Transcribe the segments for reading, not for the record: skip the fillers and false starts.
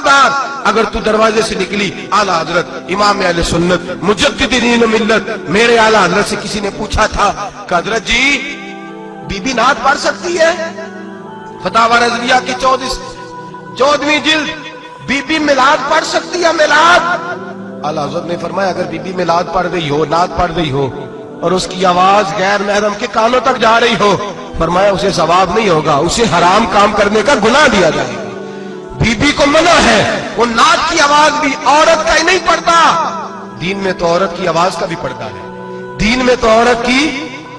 खबरदार अगर तू दरवाजे से निकली, आला हजरत इमाम अहले सुन्नत मुजद्दिद दीन मिल्लत मेरे आला हजरत से किसी ने पूछा था कि हजरत जी बीबी नात पढ़ सकती है? फतावा रज़विया की 14वीं जिल्द, बीबी मिलाद पढ़ सकती है? मिलाद। आला हजरत ने फरमाया अगर बीबी मिलाद पढ़ रही हो, नात पढ़ रही हो और उसकी आवाज गैर महरम के कानों तक जा रही हो, फरमाया उसे सवाब नहीं होगा, उसे हराम काम करने का गुनाह दिया जाएगा। बीबी को मना है, वो नात की आवाज भी औरत का ही नहीं पड़ता, दीन में तो औरत की आवाज का भी पड़ता है। दीन में तो औरत की,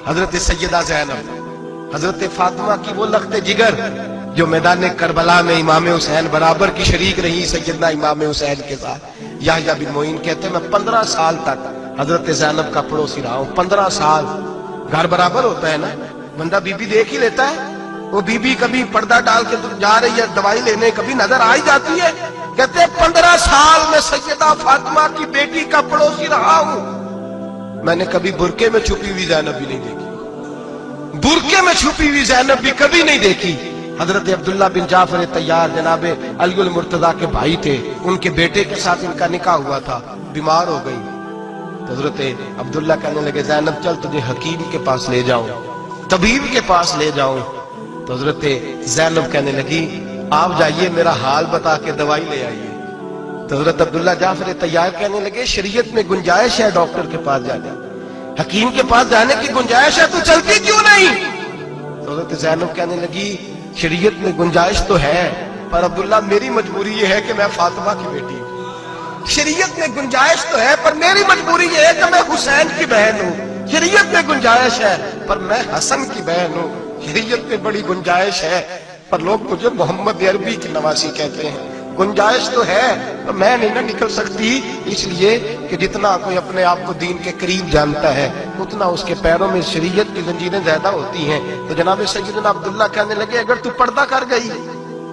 हजरत सैयदा ज़ैनब, हजरत फातिमा की वो लख्ते जिगर जो मैदान करबला में इमाम हुसैन बराबर की शरीक रही सैयदना इमाम हुसैन के साथ। याह्या बिन मोइन कहते हैं मैं 15 साल तक हजरत ज़ैनब का पड़ोसी रहा हूं। 15 साल, घर बराबर होता है ना, बंदा बीबी देख ही लेता है। वो बीबी कभी पर्दा डाल के जा रही है दवाई लेने, कभी नजर आ ही जाती है। कहते हैं 15 साल में सैयदा फातिमा की बेटी का पड़ोसी रहा हूं, मैंने कभी बुरके में छुपी हुई ज़ैनब भी नहीं देखी, बुरके में छुपी हुई ज़ैनब भी कभी नहीं देखी। हजरत अब्दुल्ला बिन जाफर तैयार जनाबे अली मुर्तजा के भाई थे, उनके बेटे के साथ इनका निकाह हुआ था, बीमार हो गई। तो हजरत अब्दुल्ला कहने लगे ज़ैनब चल तुझे हकीम के पास ले जाऊं, तबीब के पास ले जाऊं। तो हजरत ज़ैनब कहने लगी आप जाइए मेरा हाल बता के दवाई ले आइए। तो हजरत अब्दुल्ला जाफर तैयार कहने लगे शरीयत में गुंजाइश है डॉक्टर के पास जाने, हकीम के पास जाने की गुंजाइश है, तो चलती क्यों नहीं? तो हजरत ज़ैनब कहने लगी शरीयत में गुंजाइश तो है, पर अब्दुल्ला मेरी मजबूरी ये है कि मैं फातिमा की बेटी हूं। शरीयत में गुंजाइश तो है पर मेरी मजबूरी ये है कि मैं हुसैन की बहन हूं। शरीयत में गुंजाइश है पर मैं हसन की बहन हूं। शरीयत में बड़ी गुंजाइश है पर लोग मुझे मोहम्मद अरबी की नवासी कहते हैं। गुंजाइश तो है तो मैं नहीं ना निकल सकती, इसलिए कि जितना कोई अपने आप को दीन के करीब जानता है उतना उसके पैरों में शरीयत की जंजीरें ज्यादा होती हैं। तो जनाब सैयदना अब्दुल्ला कहने लगे अगर तू पर्दा कर गई,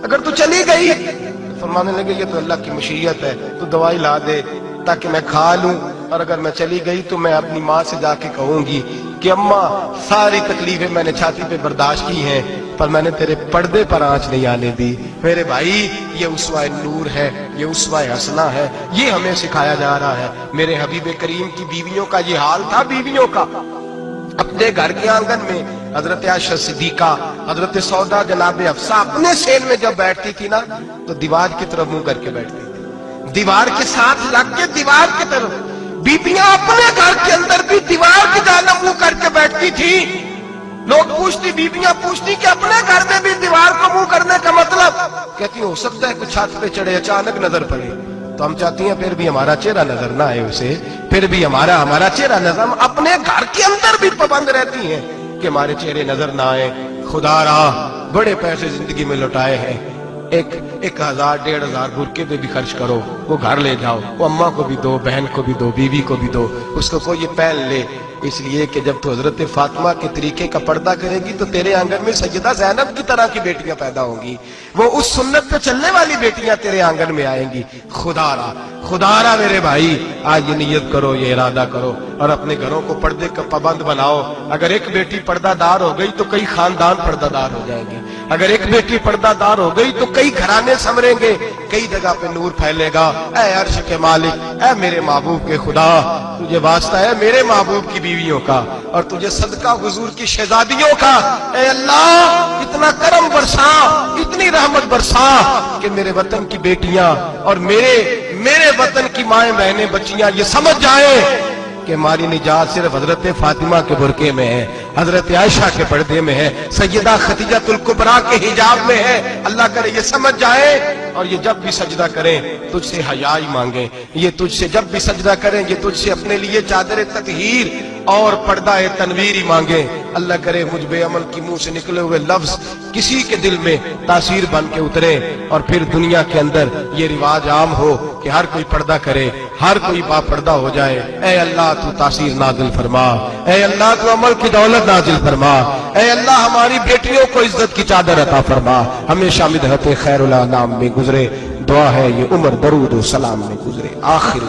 अगर तू चली गई, तो फरमाने लगे ये तो अल्लाह की मशीयत है, तू दवाई ला दे ताकि मैं खा लूं, और अगर मैं चली गई तो मैं अपनी माँ से जाके कहूंगी कि अम्मा सारी तकलीफें मैंने छाती पे बर्दाश्त की हैं पर मैंने तेरे पर्दे पर आंच नहीं आने दी। मेरे भाई ये उसवाए नूर है, ये उसवाए हसना है, ये हमें सिखाया जा रहा है। मेरे हबीब करीम की बीवियों का ये हाल था, बीवियों का अपने घर के आंगन में हजरत आयशा सिद्दीका, हजरत सौदा जनाब हफ्सा अपने सेन में जब बैठती थी ना तो दीवार की तरफ मुंह करके बैठती थी, दीवार के साथ लग के दीवार की तरफ। बीबियां अपने घर के अंदर भी दीवार की जानब मुंह करके बैठती थी। लोग पूछती, बीबियां पूछती कि अपने घर में भी दीवार को मुंह करने का मतलब? कहती हो सकता है कुछ छत पे चढ़े अचानक नजर पड़े, तो हम चाहती हैं फिर भी हमारा चेहरा नजर ना आए उसे, फिर भी हमारा चेहरा नजर, हम अपने घर के अंदर भी पाबंद रहती हैं कि हमारे चेहरे नजर ना आए। खुदा रहा बड़े पैसे जिंदगी में लुटाए हैं, 1000 1500 बुरके पे भी खर्च करो, वो घर ले जाओ, वो अम्मा को भी दो, बहन को भी दो, बीवी को भी दो, उसको कोई ये पहन ले, इसलिए कि जब तो हजरत फातिमा के तरीके का पर्दा करेगी तो तेरे आंगन में सैयदा ज़ैनब की तरह की बेटियां पैदा होंगी, वो उस सुन्नत पे चलने वाली बेटियां तेरे आंगन में आएंगी। खुदारा मेरे भाई आज ये नियत करो, ये इरादा करो और अपने घरों को पर्दे का पाबंद बनाओ। अगर एक बेटी पर्दादार हो गई तो कई खानदान पर्दादार हो जाएंगे, अगर एक बेटी पर्दादार हो गई तो कई घराने संवरेंगे, कई जगह पे नूर फैलेगा। ऐ अर्श के मालिक, ऐ मेरे महबूब के खुदा, तुझे वास्ता है मेरे महबूब की बीवियों का और तुझे सदका हुजूर की शहजादियों का। ऐ अल्लाह इतना करम बरसा, इतनी रहमत बरसा कि मेरे वतन की बेटियां और मेरे वतन की माएं बहनें बच्चियां ये समझ जाए कि हमारी निजात सिर्फ हजरत फातिमा के बुरके में है, हजरत आयशा के पर्दे में है, सैयदा खदीजतुल कुबरा के हिजाब में है। अल्लाह करे ये समझ जाए और ये जब भी सजदा करें तुझसे हयाई मांगे, ये तुझसे जब भी सजदा करें ये तुझसे अपने लिए चादर ततहीर और पर्दा तनवीर मांगे। अल्लाह करे मुझ बेअमल की मुंह से निकले हुए लफ्ज किसी के दिल में तासीर बन के उतरे और फिर दुनिया के अंदर ये रिवाज आम हो कि हर कोई पर्दा करे, हर कोई बापर्दा हो जाए। ऐ अल्लाह तू तासीर नाजिल फरमा, ऐ अल्लाह तू अमल की दौलत नाजिल फरमा, ऐ अल्लाह हमारी बेटियों को इज्जत की चादर अता फरमा। हमेशा मिदहत खैरुल अनाम में गुजरे, दुआ है ये उम्र दरूद व सलाम में गुजरे। आखिर